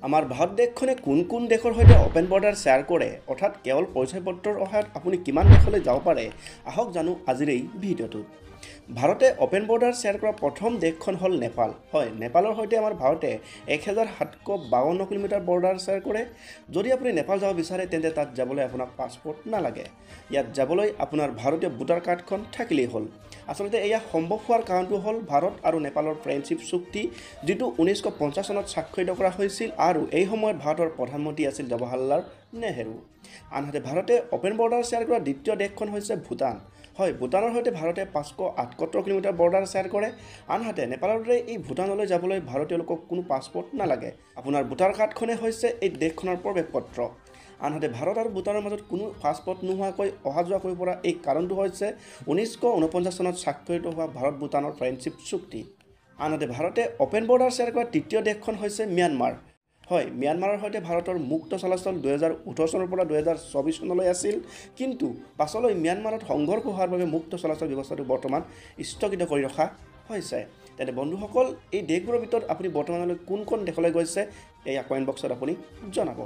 আমাৰ ভাৰত দেশখনে কোন দেশৰ সৈতে অপেন বৰ্ডাৰ শ্বেয়াৰ কৰে অৰ্থাৎ কেৱল পৰিচয় পত্ৰৰ সহায়ত আপুনি কিমান দেশলৈ যাব পাৰে আহক জানো আজিৰ এই ভিডিঅ'টোত ভাৰতে অপেন বৰ্ডাৰ শ্বেয়াৰ কৰা প্ৰথম দেশখন হ'ল নেপাল হয় নেপালৰ সৈতে আমাৰ ভাৰতে 1752 কিলোমিটাৰ বৰ্ডাৰ শ্বেয়াৰ কৰে যদি আপুনি নেপাল যাব বিচাৰে তেন্তে তাত যাবলৈ আপোনাক পাছপৰ্ট নালাগে ইয়াত যাবলৈ আপোনাৰ ভাৰতীয় ভোটাৰ কাৰ্ডখন থাকিলেই হ'ল আচলতে এয়া সম্ভৱ হোৱাৰ কাৰণটো হ'ল ভাৰত আৰু নেপালৰ ফ্ৰেণ্ডশ্বিপ চুক্তি যিটো 1950 চনত স্বাক্ষৰিত কৰা হৈছিল আৰু এই সময়ত ভাৰতৰ প্ৰধানমন্ত্ৰী আছিল জৱাহৰলাল নেহেৰু আনহাতে ভাৰতে অপেন বৰ্ডাৰ শ্বেয়াৰ কৰা দ্বিতীয় দেশখন হৈছে ভূটান হয় ভূটানৰ সৈতে ভাৰতে 578 কিলোমিটাৰ বৰ্ডাৰ শ্বেয়াৰ কৰে আনহাতে নেপালৰ দৰে এই ভূটানলৈ যাবলৈ ভাৰতীয় লোকক কোনো পাছপৰ্ট নালাগে আপোনাৰ ভোটাৰ কাৰ্ডখনে হৈছে এই দেশখনৰ প্ৰৱেশ পত্ৰ আনহাতে ভাৰত আৰু ভূটানৰ মাজত কোনো পাছপৰ্ট নোহোৱাকৈ অহা যোৱা কৰিব পৰা এই কাৰণটো হৈছে 1949 চনত স্বাক্ষৰিত হোৱা ভাৰত ভূটানৰ ফ্ৰেণ্ডশ্বিপ চুক্তি আনহাতে ভাৰতে অপেন বৰ্ডাৰ শ্বেয়াৰ কৰা তৃতীয় দেশখন হৈছে ম্যানমাৰ হয় ম্যানমাৰৰ সৈতে ভাৰতৰ মুক্ত চলাচল 2018 চনৰ পৰা 2024 চনলৈ আছিল কিন্তু পাছলৈ ম্যানমাৰত সংঘৰ্ষ হোৱাৰ বাবে মুক্ত চলাচল ব্যৱস্থাটো বৰ্তমান স্থগিত কৰি ৰখা হৈছে তেনে বন্ধুসকল এই দেশবোৰৰ ভিতৰত আপুনি বৰ্তমানলৈ কোন দেশলৈ গৈছে এই কমেণ্ট বক্সত আপুনি জনাব